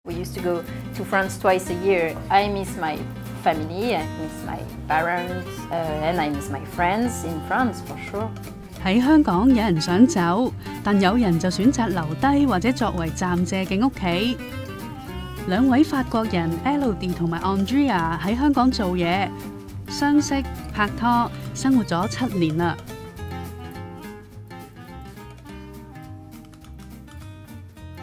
We used to go to France twice a year. I miss my family, I miss my parents, and I miss my friends in France for sure. 喺香港有人想走，但有人就選擇留低或者作為暫借嘅屋企。兩位法國人 Élodie 同埋 Andrea 喺香港做嘢，相識拍拖，生活咗7年啦。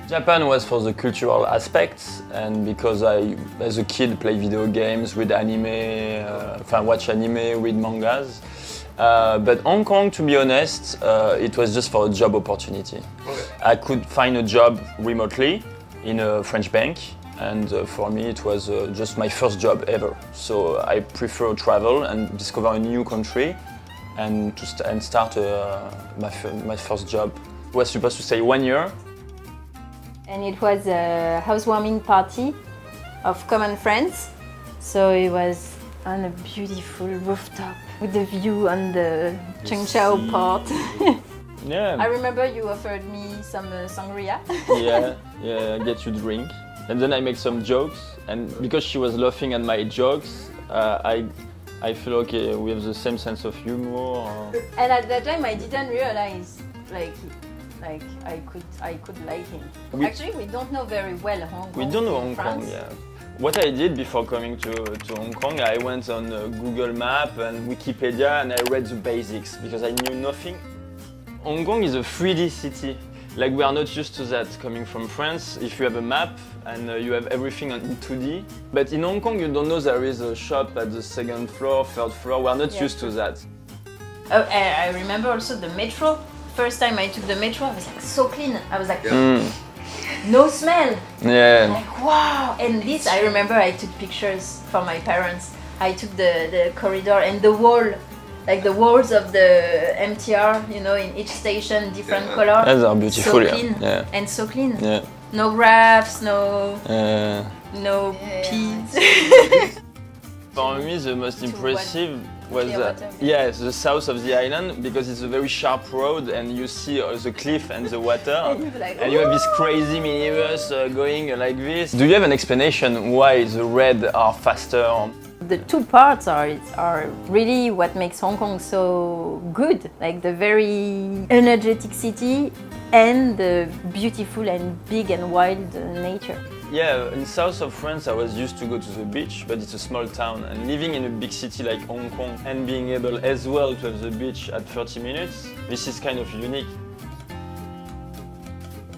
Japan was for the cultural aspects, and because I, as a kid, played video games, read anime, watch anime, read mangas. But Hong Kong, to be honest, it was just for a job opportunity. Okay. I could find a job remotely in a French bank, and for me it was just my first job ever. So I prefer travel and discover a new country, and start my first job. I was supposed to stay 1 year. And it was a housewarming party of common friends. So it was on a beautiful rooftop with the view on the Chengchao port. Yeah. I remember you offered me some sangria. yeah, get you drink. And then I make some jokes, and because she was laughing at my jokes, I feel okay, we have the same sense of humor. And at that time I didn't realize like I could like him. Actually, we don't know very well Hong Kong. We don't know Hong France. Kong, yeah. What I did before coming to Hong Kong, I went on Google Map and Wikipedia and I read the basics because I knew nothing. Hong Kong is a 3D city. Like, we are not used to that coming from France. If you have a map and you have everything on 2D. But in Hong Kong, you don't know there is a shop at the 2nd floor, 3rd floor. We are not used to that. Oh, I remember also the metro. First time I took the metro, I was like so clean. I was like, no smell. Yeah. Like, wow. And this, I remember I took pictures for my parents. I took the corridor and the wall, like the walls of the MTR, you know, in each station, different color. Those are beautiful, so clean. Yeah. And so clean. Yeah. No graphs, no peas. For me, the most impressive was yes, the south of the island, because it's a very sharp road and you see the cliff and the water, and you have this crazy minibus going like this. Do you have an explanation why the red are faster? The two parts are really what makes Hong Kong so good, like the very energetic city and the beautiful and big and wild nature. Yeah, in south of France I was used to go to the beach, but it's a small town, and living in a big city like Hong Kong and being able as well to have the beach at 30 minutes, this is kind of unique.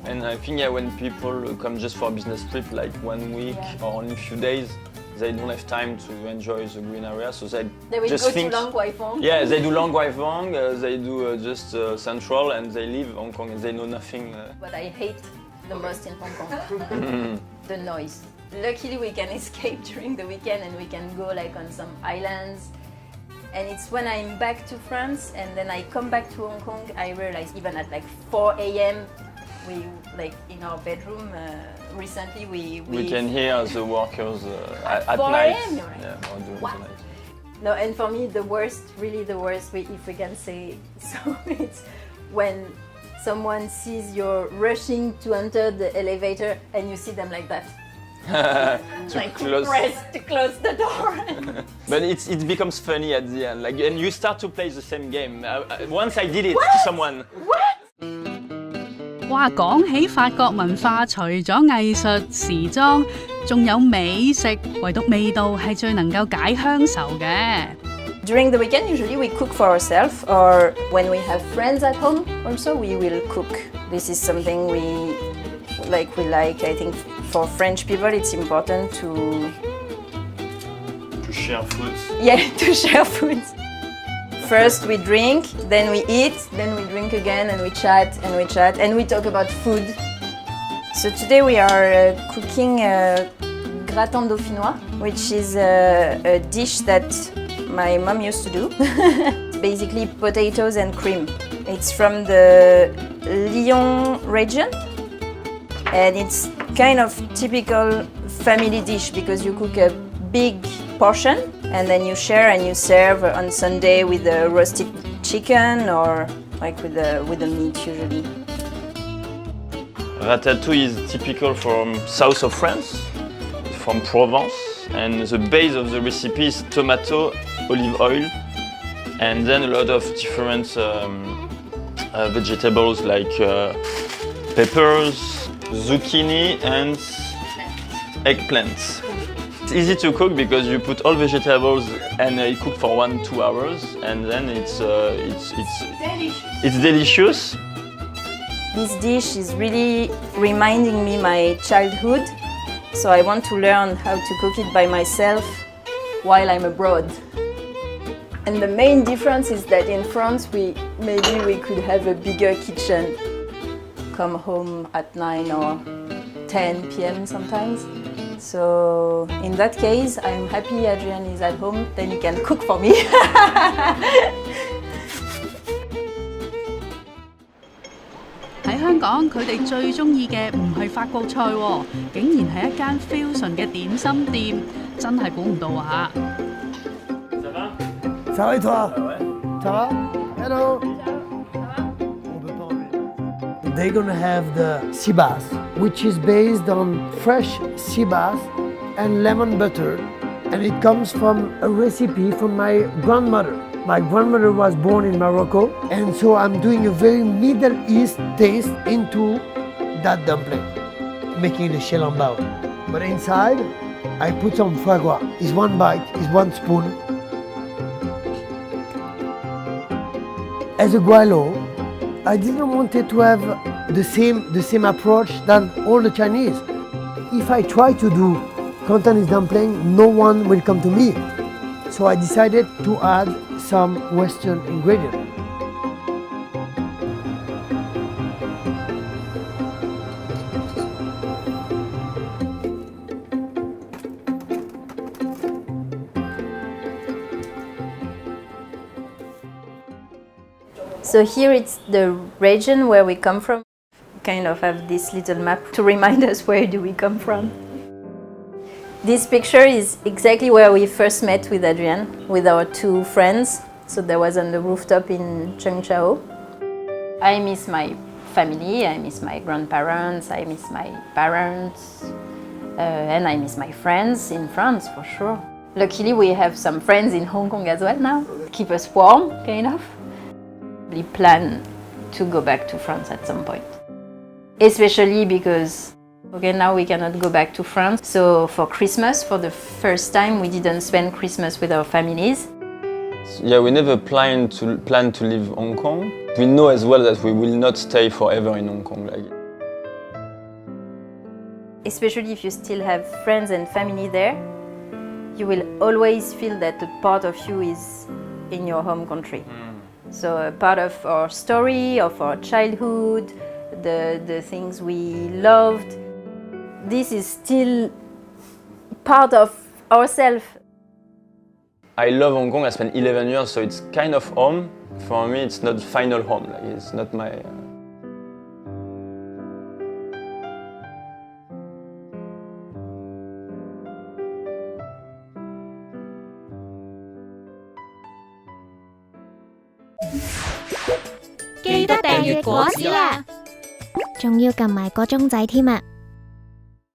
And I think when people come just for a business trip, like 1 week or only a few days, they don't have time to enjoy the green area, so they will just go think, to Long Kwai Fong. Yeah, they do Long Kwai Fong, they do just Central, and they leave Hong Kong and they know nothing. What I hate the most in Hong Kong, the noise. Luckily we can escape during the weekend and we can go like on some islands. And it's when I'm back to France and then I come back to Hong Kong, I realize even at like 4 a.m. we like in our bedroom recently we can hear the workers at 4 night. a.m. You're like, Yeah, or during what? the night. No, and for me the worst, really the worst, if we can say so, it's when someone sees you're rushing to enter the elevator and you see them like that. Like press to close the door. But it becomes funny at the end, like, and you start to play the same game. Once I did it to someone. What? 哇，講起法國文化，除咗藝術、時裝，仲有美食，唯獨味道係最能夠解鄉愁嘅。During the weekend, usually we cook for ourselves, or when we have friends at home, also we will cook. This is something we like. I think for French people, it's important to share food. Yeah, to share food. First we drink, then we eat, then we drink again, and we chat, and we talk about food. So today we are cooking gratin dauphinois, which is a dish that my mom used to do. It's basically potatoes and cream. It's from the Lyon region, and it's kind of typical family dish because you cook a big portion and then you share and you serve on Sunday with a roasted chicken or like with the meat usually. Ratatouille is typical from south of France, from Provence, and the base of the recipe is tomato, olive oil, and then a lot of different vegetables like peppers, zucchini, and eggplants. It's easy to cook because you put all vegetables and you cook for 1-2 hours, and then it's delicious. This dish is really reminding me my childhood, so I want to learn how to cook it by myself while I'm abroad. And the main difference is that in France maybe we could have a bigger kitchen. Come home at 9 or 10 p.m. sometimes. So in that case, I'm happy Adrian is at home, then he can cook for me. 喺香港，佢哋最中意嘅唔係法國菜喎，竟然係一間 fusion 嘅點心店，真係估唔到啊！Ça va et toi? Ça va? Hello. They're gonna have the sea bass, which is based on fresh sea bass and lemon butter, and it comes from a recipe from my grandmother. My grandmother was born in Morocco, and so I'm doing a very Middle East taste into that dumpling, making the shell en bao. But inside, I put some foie gras. It's one bite, it's one spoon. As a guilo, I didn't want it to have the same approach than all the Chinese. If I try to do Cantonese dumpling, no one will come to me. So I decided to add some Western ingredients. So here it's the region where we come from. Kind of have this little map to remind us where do we come from. This picture is exactly where we first met with Adrian, with our two friends. So that was on the rooftop in Zhengzhou. I miss my family, I miss my grandparents, I miss my parents, and I miss my friends in France for sure. Luckily we have some friends in Hong Kong as well now, keep us warm, kind of. We plan to go back to France at some point. Especially because, okay, now we cannot go back to France. So for Christmas, for the first time, we didn't spend Christmas with our families. Yeah, we never plan to leave Hong Kong. We know as well that we will not stay forever in Hong Kong. Especially if you still have friends and family there, you will always feel that a part of you is in your home country. So a part of our story, of our childhood, the things we loved, this is still part of ourselves. I love Hong Kong. I spent 11 years, so it's kind of home. For me, it's not final home. It's not my...記得訂閱果子啦，仲要撳埋個鐘仔添啊！